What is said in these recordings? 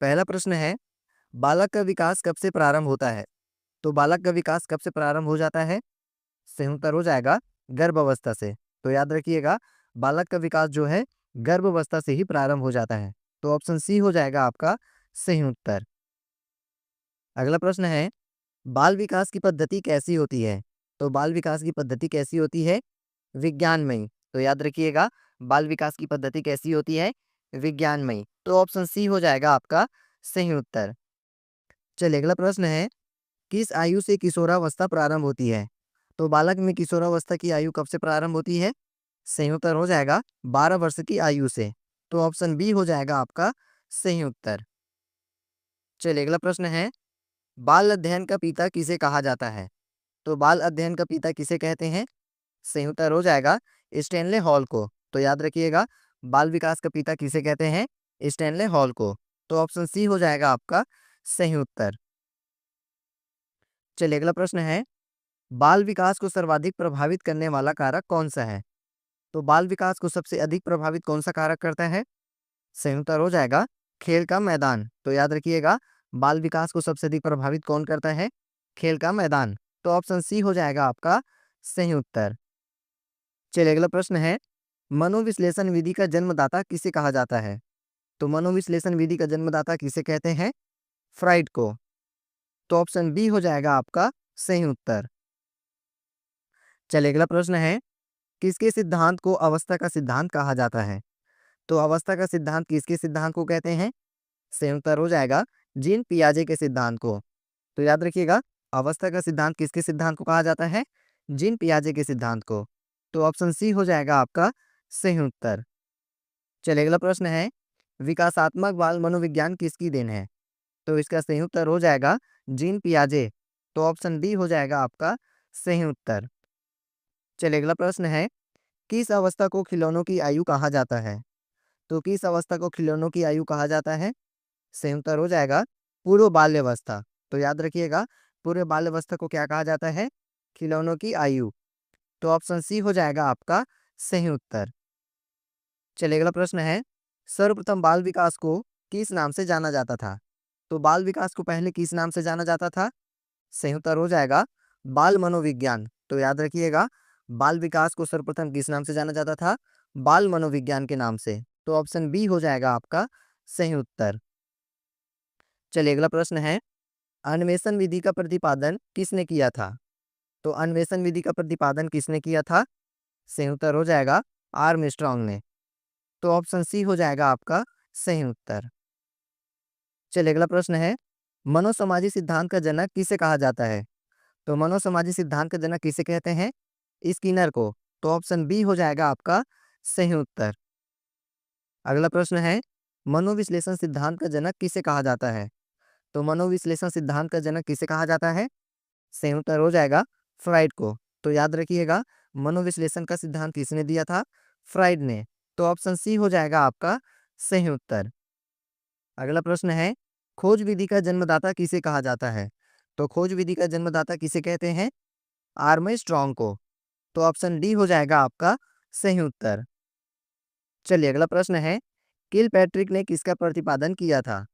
पहला प्रश्न है, बालक का विकास कब से प्रारंभ होता है? तो बालक का विकास कब से प्रारंभ हो जाता है? सही उत्तर हो जाएगा गर्भ अवस्था से। तो याद रखिएगा, बालक का विकास जो है गर्भ अवस्था से ही प्रारंभ हो जाता है। तो ऑप्शन सी हो जाएगा आपका सही उत्तर। अगला प्रश्न है, बाल विकास की पद्धति कैसी होती है? तो बाल विकास की पद्धति कैसी होती है? विज्ञानमयी। तो याद रखिएगा, बाल विकास की पद्धति कैसी होती है? विज्ञानमयी। तो ऑप्शन सी हो जाएगा आपका सही उत्तर। चलिए अगला प्रश्न है, किस आयु से किशोरावस्था प्रारंभ होती है? तो बालक में किशोरावस्था की आयु कब से प्रारंभ होती है? सही उत्तर हो जाएगा 12 वर्ष की आयु से। तो ऑप्शन बी हो जाएगा आपका सही उत्तर। चलिए अगला प्रश्न है, बाल अध्ययन का पिता किसे कहा जाता है? तो बाल अध्ययन का पिता किसे कहते हैं? सही उत्तर हो जाएगा स्टैनले हॉल को। तो याद रखिएगा, बाल विकास का पिता किसे कहते हैं? स्टैनले हॉल को। तो ऑप्शन सी हो जाएगा आपका सही उत्तर। चलिए अगला प्रश्न है, बाल विकास को सर्वाधिक प्रभावित करने वाला कारक कौन सा है? तो बाल विकास को सबसे अधिक प्रभावित कौन सा कारक करता है? सही उत्तर हो जाएगा खेल का मैदान। तो याद रखिएगा, बाल विकास को सबसे अधिक प्रभावित कौन करता है? खेल का मैदान। तो ऑप्शन सी हो जाएगा आपका सही उत्तर। चलिए अगला प्रश्न है, मनोविश्लेषण विधि का जन्मदाता किसे कहा जाता है? तो मनोविश्लेषण विधि का जन्मदाता किसे कहते हैं? फ्राइड को। तो ऑप्शन बी हो जाएगा आपका सही उत्तर। चलिए अगला प्रश्न है, किसके सिद्धांत को अवस्था का सिद्धांत कहा जाता है? तो अवस्था का सिद्धांत किसके सिद्धांत को कहते हैं? सही उत्तर हो जाएगा जीन पियाजे के सिद्धांत को। तो याद रखिएगा, अवस्था का सिद्धांत किसके सिद्धांत को कहा जाता है? जीन पियाजे के सिद्धांत को। तो ऑप्शन सी हो जाएगा आपका सही उत्तर। चलिए अगला प्रश्न है, विकासात्मक बाल मनोविज्ञान किसकी देन है? तो इसका सही उत्तर हो जाएगा जीन पियाजे। तो ऑप्शन डी हो जाएगा आपका सही उत्तर। चलिए अगला प्रश्न है, किस अवस्था को खिलौनों की आयु कहा जाता है? तो किस अवस्था को खिलौनों की आयु कहा जाता है? सही उत्तर हो जाएगा पूर्व बाल्यावस्था। तो याद रखिएगा, पूर्व बाल्यावस्था को क्या कहा जाता है? खिलौनों की आयु। तो ऑप्शन सी हो जाएगा आपका सही उत्तर। चलिए अगला प्रश्न है, सर्वप्रथम बाल विकास को किस नाम से जाना जाता था? तो बाल विकास को पहले किस नाम से जाना जाता था? सही उत्तर हो जाएगा बाल मनोविज्ञान। तो याद रखिएगा, बाल विकास को सर्वप्रथम किस नाम से जाना जाता था? बाल मनोविज्ञान के नाम से। तो ऑप्शन बी हो जाएगा आपका सही उत्तर। चलिए अगला प्रश्न है, अन्वेषण विधि का प्रतिपादन किसने किया था? तो अन्वेषण विधि का प्रतिपादन किसने किया था? सही उत्तर हो जाएगा आर्मस्ट्रांग ने। तो ऑप्शन सी हो जाएगा आपका सही उत्तर। चलिए अगला प्रश्न है, मनोसामाजिक सिद्धांत का जनक किसे कहा जाता है? तो मनोसामाजिक सिद्धांत का जनक किसे कहते हैं? स्किनर को। तो ऑप्शन बी हो जाएगा आपका सही उत्तर। अगला प्रश्न है, मनोविश्लेषण सिद्धांत का जनक किसे कहा जाता है? तो मनोविश्लेषण सिद्धांत का जनक किसे कहा जाता है? सही उत्तर हो जाएगा फ्राइड को। तो याद रखिएगा, मनोविश्लेषण का सिद्धांत किसने दिया था? फ्राइड ने। तो ऑप्शन सी हो जाएगा आपका सही उत्तर। अगला प्रश्न है, खोज विधि का जन्मदाता किसे कहा जाता है? तो खोज विधि का जन्मदाता किसे कहते हैं? आर्मस्ट्रांग को। तो ऑप्शन डी हो जाएगा आपका सही उत्तर। चलिए अगला प्रश्न है, किल पैट्रिक ने किसका प्रतिपादन किया था?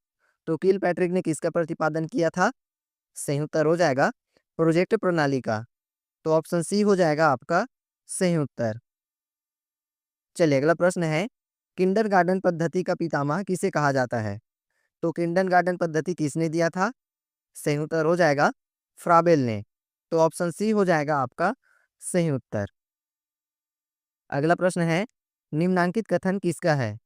तो किल पैट्रिक ने किसका प्रतिपादन किया था? सही उत्तर हो जाएगा प्रोजेक्ट प्रणाली का। तो ऑप्शन सी हो जाएगा आपका सही उत्तर। चलिए अगला प्रश्न है, किंडरगार्टन पद्धति का पितामह किसे कहा जाता है? तो किंडरगार्टन पद्धति किसने दिया था? सही उत्तर हो जाएगा फ्राबेल ने। तो ऑप्शन सी हो जाएगा आपका सही उत्तर। अगला प्रश्न है, निम्नांकित कथन किसका है?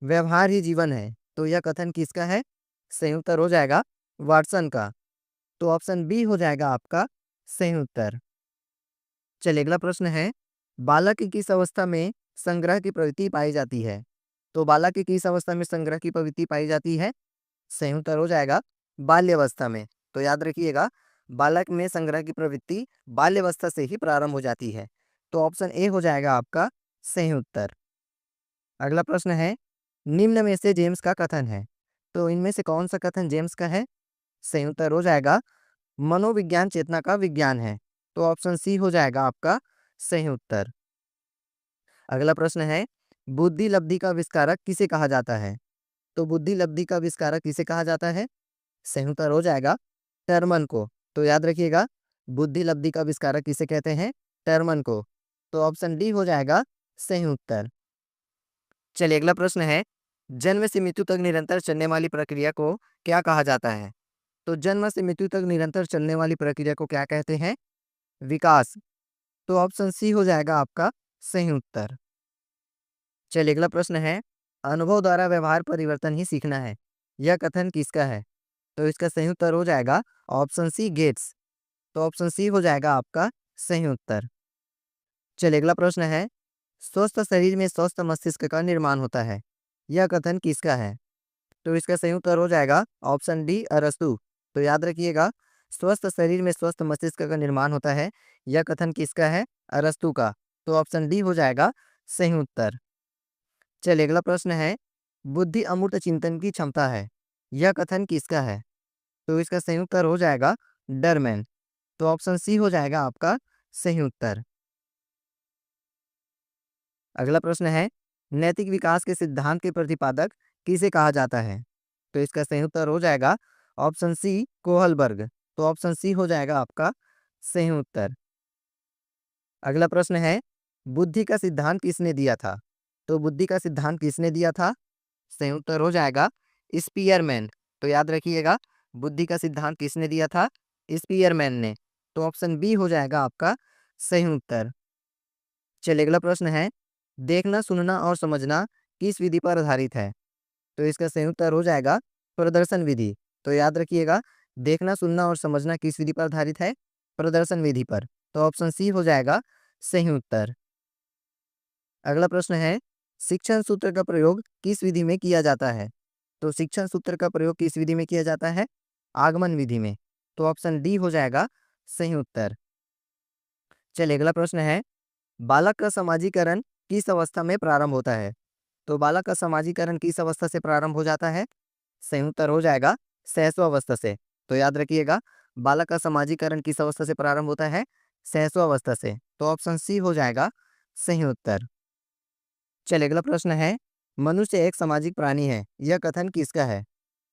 व्यवहार ही जीवन है। तो यह कथन किसका है? सही उत्तर हो जाएगा वाटसन का। तो ऑप्शन बी हो जाएगा आपका सही उत्तर। चलिए अगला प्रश्न है, बालक की किस अवस्था में संग्रह की प्रवृत्ति पाई जाती है? तो बालक की किस अवस्था में संग्रह की प्रवृत्ति पाई जाती है? सही उत्तर हो जाएगा बाल्यावस्था में। तो याद रखिएगा, बालक में संग्रह की प्रवृत्ति बाल्यावस्था से ही प्रारंभ हो जाती है। तो ऑप्शन ए हो जाएगा आपका सही उत्तर। अगला प्रश्न है, निम्न में से जेम्स का कथन है। तो इनमें से कौन सा कथन जेम्स का है? सही उत्तर हो जाएगा मनोविज्ञान चेतना का विज्ञान है। तो ऑप्शन सी हो जाएगा आपका सही उत्तर। अगला प्रश्न है, बुद्धि लब्धि का आविष्कारक किसे कहा जाता है? तो बुद्धि लब्धि का आविष्कारक किसे कहा जाता है? सही उत्तर हो जाएगा टर्मन को। तो याद रखिएगा, बुद्धि लब्धि का आविष्कारक किसे कहते हैं? टर्मन को। तो ऑप्शन डी हो जाएगा सही उत्तर। चलिए अगला प्रश्न है, जन्म से मृत्यु तक निरंतर चलने वाली प्रक्रिया को क्या कहा जाता है? तो जन्म से मृत्यु तक निरंतर चलने वाली प्रक्रिया को क्या कहते हैं? विकास। तो ऑप्शन सी हो जाएगा आपका सही उत्तर। चलिए अगला प्रश्न है, अनुभव द्वारा व्यवहार परिवर्तन ही सीखना है, यह कथन किसका है? तो इसका सही उत्तर हो जाएगा ऑप्शन सी गेट्स। तो ऑप्शन सी हो जाएगा आपका सही उत्तर। चलिए अगला प्रश्न है, स्वस्थ शरीर में स्वस्थ मस्तिष्क का निर्माण होता है, यह कथन किसका है? तो इसका सही उत्तर हो जाएगा ऑप्शन डी अरस्तु। तो याद रखिएगा, स्वस्थ शरीर में स्वस्थ मस्तिष्क का निर्माण होता है, यह कथन किसका है? अरस्तु का। तो ऑप्शन डी हो जाएगा सही उत्तर। चलिए अगला प्रश्न है, बुद्धि अमूर्त चिंतन की क्षमता है, यह कथन किसका है? तो इसका सही उत्तर हो जाएगा डरमैन। तो ऑप्शन सी हो जाएगा आपका सही उत्तर। अगला प्रश्न है, नैतिक विकास के सिद्धांत के प्रतिपादक किसे कहा जाता है? तो इसका सही उत्तर हो जाएगा ऑप्शन सी कोहलबर्ग। तो ऑप्शन सी हो जाएगा आपका सही उत्तर। अगला प्रश्न है, बुद्धि का सिद्धांत किसने दिया था? तो बुद्धि का सिद्धांत किसने दिया था? सही उत्तर हो जाएगा स्पीयरमैन। तो याद रखिएगा, बुद्धि का सिद्धांत किसने दिया था? स्पीयरमैन ने। तो ऑप्शन बी हो जाएगा आपका सही उत्तर। चलिए अगला प्रश्न है, देखना सुनना और समझना किस विधि पर आधारित है? तो इसका सही उत्तर हो जाएगा प्रदर्शन विधि। तो याद रखिएगा, देखना सुनना और समझना किस विधि पर आधारित है? प्रदर्शन विधि पर। तो ऑप्शन सी हो जाएगा सही उत्तर। अगला प्रश्न है, शिक्षण सूत्र का प्रयोग किस विधि में किया जाता है? तो शिक्षण सूत्र का प्रयोग किस विधि में किया जाता है? आगमन विधि में। तो ऑप्शन डी हो जाएगा सही उत्तर। चलिए अगला प्रश्न है, बालक का समाजीकरण किस अवस्था में प्रारंभ होता है? तो बालक का समाजीकरण किस अवस्था से प्रारंभ हो जाता है? सही उत्तर हो जाएगा सहस्वावस्था से। तो याद रखिएगा, बालक का समाजीकरण किस अवस्था से प्रारंभ होता है? सहस्वावस्था से। तो ऑप्शन सी हो जाएगा सही उत्तर। चलिए अगला प्रश्न है, मनुष्य एक सामाजिक प्राणी है, यह कथन किसका है?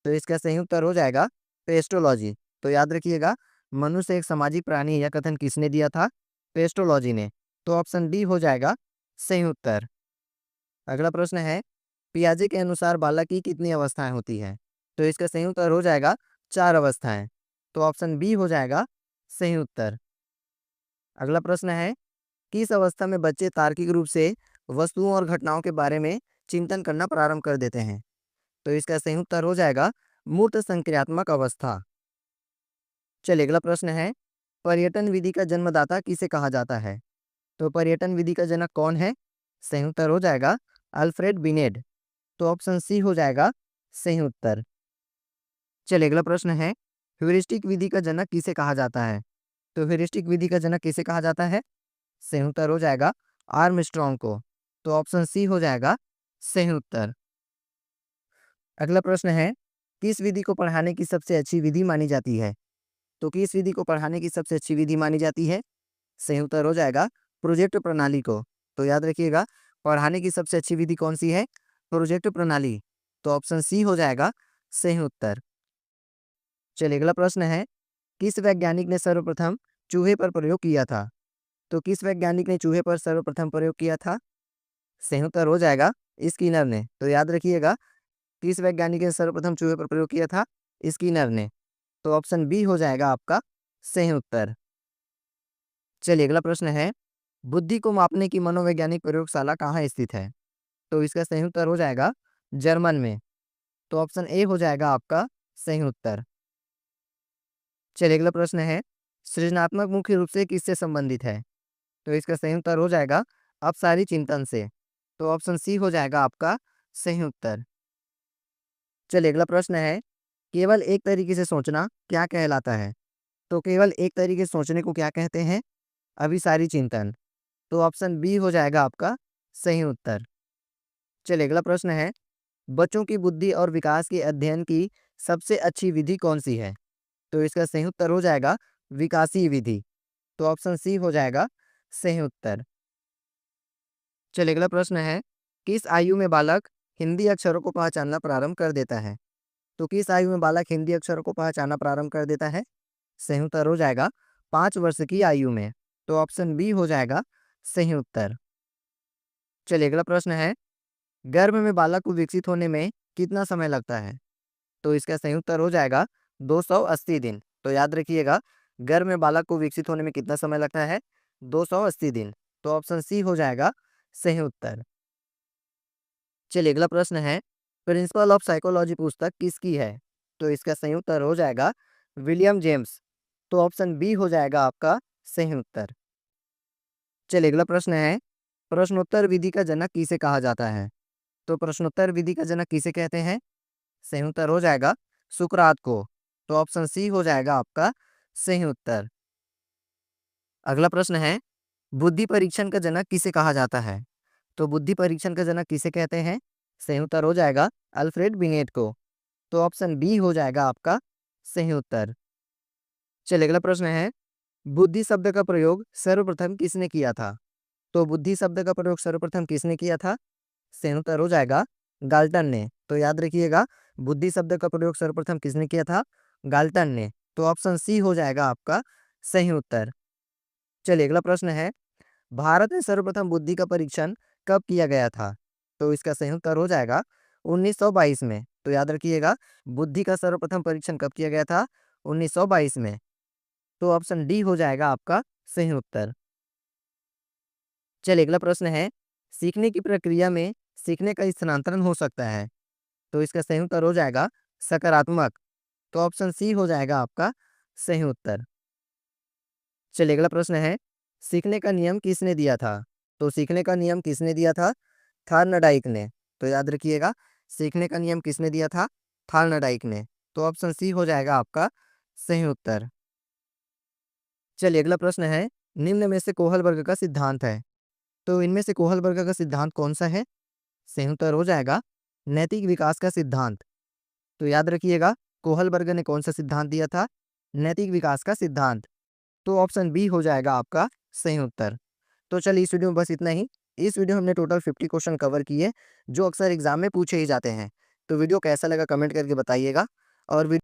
तो इसका सही उत्तर हो जाएगा पेस्टोलॉजी। तो याद रखिएगा, मनुष्य एक सामाजिक प्राणी है, यह कथन किसने दिया था? पेस्टोलॉजी ने। तो ऑप्शन डी हो जाएगा सही उत्तर। अगला प्रश्न है, पियाजे के अनुसार बालक की कितनी अवस्थाएं होती हैं? तो इसका सही उत्तर हो जाएगा 4 अवस्थाएं। तो ऑप्शन बी हो जाएगा सही उत्तर। अगला प्रश्न है, किस अवस्था में बच्चे तार्किक रूप से वस्तुओं और घटनाओं के बारे में चिंतन करना प्रारंभ कर देते हैं? तो इसका सही उत्तर हो जाएगा मूर्त संक्रियात्मक अवस्था। चलिए अगला प्रश्न है, पर्यटन विधि का जन्मदाता किसे कहा जाता है? तो पर्यटन विधि का जनक कौन है? सही उत्तर हो जाएगा अल्फ्रेड बिनेट। तो ऑप्शन सी हो जाएगा सही उत्तर। चलिए अगला प्रश्न है, ह्यूरिस्टिक विधि का जनक किसे कहा जाता है? तो ह्यूरिस्टिक विधि का जनक किसे कहा जाता है? सही उत्तर हो जाएगा आर्मस्ट्रॉन्ग को। तो ऑप्शन सी हो जाएगा सही उत्तर। अगला प्रश्न है, किस विधि को पढ़ाने की सबसे अच्छी विधि मानी जाती है? तो किस विधि को पढ़ाने की सबसे अच्छी विधि मानी जाती है? सही उत्तर हो जाएगा प्रोजेक्ट प्रणाली को। तो याद रखिएगा, पढ़ाने की सबसे अच्छी विधि कौन सी है? प्रोजेक्ट प्रणाली। तो ऑप्शन सी हो जाएगा सही उत्तर। चलिए अगला प्रश्न है, किस वैज्ञानिक ने सर्वप्रथम चूहे पर प्रयोग किया था? तो किस वैज्ञानिक ने चूहे पर सर्वप्रथम प्रयोग किया था? सही उत्तर हो जाएगा स्किनर ने। तो याद रखिएगा, किस वैज्ञानिक ने सर्वप्रथम चूहे पर प्रयोग किया था? स्किनर ने। तो ऑप्शन बी हो जाएगा आपका सही उत्तर। चलिए अगला प्रश्न है, बुद्धि को मापने की मनोवैज्ञानिक प्रयोगशाला कहाँ स्थित है? तो इसका सही उत्तर हो जाएगा जर्मन में। तो ऑप्शन ए हो जाएगा आपका सही उत्तर। चलिए अगला प्रश्न है, सृजनात्मक मुख्य रूप से किससे संबंधित है? तो इसका सही उत्तर हो जाएगा अपसारी चिंतन से। तो ऑप्शन सी हो जाएगा आपका सही उत्तर। चलिए अगला प्रश्न है, केवल एक तरीके से सोचना क्या कहलाता है? तो केवल एक तरीके से सोचने को क्या कहते हैं? अभिसारी चिंतन। तो ऑप्शन बी हो जाएगा आपका सही उत्तर। चलिए अगला प्रश्न है, बच्चों की बुद्धि और विकास के अध्ययन की सबसे अच्छी विधि कौन सी है? तो इसका सही उत्तर हो जाएगा विकासीय विधि। तो ऑप्शन सी हो जाएगा सही उत्तर। चलिए अगला प्रश्न है, किस आयु में बालक हिंदी अक्षरों को पहचानना प्रारंभ कर देता है? तो किस आयु में बालक हिंदी अक्षरों को पहचानना प्रारंभ कर देता है? सही उत्तर हो जाएगा 5 वर्ष की आयु में। तो ऑप्शन बी हो जाएगा सही उत्तर। चलिए अगला प्रश्न है, गर्भ में बालक को विकसित होने में कितना समय लगता है? तो इसका सही उत्तर हो जाएगा 280 दिन। तो याद रखिएगा, गर्भ में बालक को विकसित होने में कितना समय लगता है? 280 दिन। तो ऑप्शन सी हो जाएगा सही उत्तर। चलिए अगला प्रश्न है, प्रिंसिपल ऑफ साइकोलॉजी पुस्तक किसकी है? तो इसका सही उत्तर हो जाएगा विलियम जेम्स। तो ऑप्शन बी हो जाएगा आपका सही उत्तर। चलिए अगला प्रश्न है, प्रश्नोत्तर विधि का जनक किसे कहा जाता है? तो प्रश्नोत्तर विधि का जनक किसे कहते हैं? सही उत्तर हो जाएगा सुकरात को। तो ऑप्शन सी हो जाएगा आपका सही उत्तर। अगला प्रश्न है, बुद्धि परीक्षण का जनक किसे कहा जाता है? तो बुद्धि परीक्षण का जनक किसे कहते हैं? सही उत्तर हो जाएगा अल्फ्रेड बिनेट को। तो ऑप्शन बी हो जाएगा आपका सही उत्तर। चलिए अगला प्रश्न है, बुद्धि शब्द का प्रयोग सर्वप्रथम किसने किया था? तो बुद्धि शब्द का प्रयोग सर्वप्रथम किसने किया था? सही उत्तर हो जाएगा गाल्टन ने। तो याद रखिएगा, बुद्धि शब्द का प्रयोग सर्वप्रथम किसने किया था? गाल्टन ने। तो ऑप्शन सी हो जाएगा आपका सही उत्तर। चलिए अगला प्रश्न है, भारत में सर्वप्रथम बुद्धि का परीक्षण कब किया गया था? तो इसका सही उत्तर हो जाएगा 1922 में। तो याद रखिएगा, बुद्धि का सर्वप्रथम परीक्षण कब किया गया था? 1922 में। तो ऑप्शन डी हो जाएगा आपका सही उत्तर। चलिए अगला प्रश्न है, सीखने की प्रक्रिया में सीखने का स्थानांतरण हो सकता है? तो इसका सही उत्तर हो जाएगा सकारात्मक। तो ऑप्शन सी हो जाएगा आपका सही उत्तर। चलिए अगला प्रश्न है, सीखने का नियम किसने दिया था? तो सीखने का नियम किसने दिया था? थार्नडाइक ने। तो याद रखिएगा, सीखने का नियम किसने दिया था? थार्नडाइक ने। तो ऑप्शन सी हो जाएगा आपका सही उत्तर। चलिए अगला प्रश्न है, निम्न में से कोहलबर्ग का सिद्धांत है? तो इनमें से कोहलबर्ग का सिद्धांत कौन सा है? सही उत्तर हो जाएगा नैतिक विकास का सिद्धांत। तो याद रखिएगा, कोहलबर्ग ने कौन सा सिद्धांत दिया था? नैतिक विकास का सिद्धांत। तो ऑप्शन बी हो जाएगा आपका सही उत्तर। तो चलिए इस वीडियो में बस इतना ही। इस वीडियो में हमने टोटल 50 क्वेश्चन कवर किए जो अक्सर एग्जाम में पूछे ही जाते हैं। तो वीडियो कैसा लगा कमेंट करके बताइएगा। और